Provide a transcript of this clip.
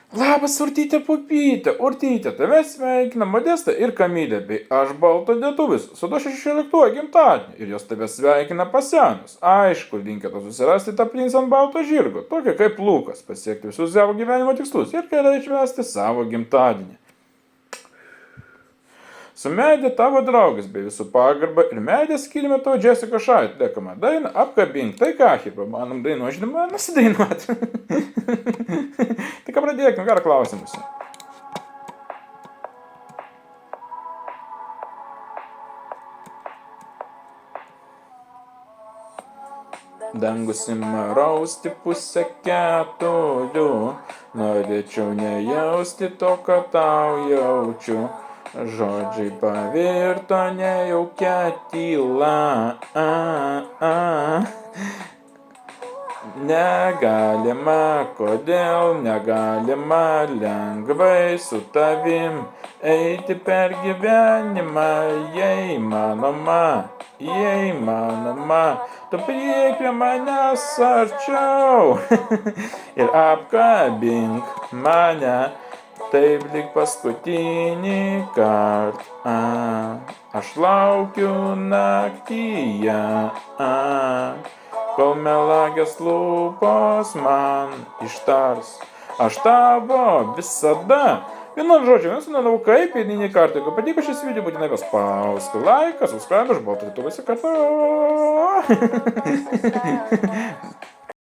Labas, Urtytė Pupytė, Urtytė, tave sveikina Modesta ir Kamilė, bei aš Balto lietuvis, su 16 gimtadieniu ir jos tave sveikina pasenus. Aišku, linkėte susirasti tą princą ant balto žirgo, tokį kaip Lukas, pasiekti visus savo gyvenimo tikslus ir keliai išvesti savo gimtadienį. Su meilė tavo draugas, bei visų pagarba ir meilė skirime tau Jessica Shy atliekamą dainą Apkabink. Tai ką, Hipa, manom dainuo, žinoma, nusidainuoti. Tai ką pradėkime, gerą klausimus. Dangus ima rausti pusę keturių, norėčiau nejausti to, ką tau jaučiu. Žodžiai pavirto nejaukia tyla. Negalima, kodėl negalima lengvai su tavim eiti per gyvenimą, jei manoma, tu priek prie manęs arčiau ir apkabink mane. Taip lyg paskutinį kartą, aš laukiu naktyje, kol melagės lūpos man ištars. Aš tavo visada. Vienu žodžiu, jums nedaug kaip eilinį kartą. Jeigu patiko šis video, būtinai paspausk laiką, subscribe, aš Balto lietuvos kartu.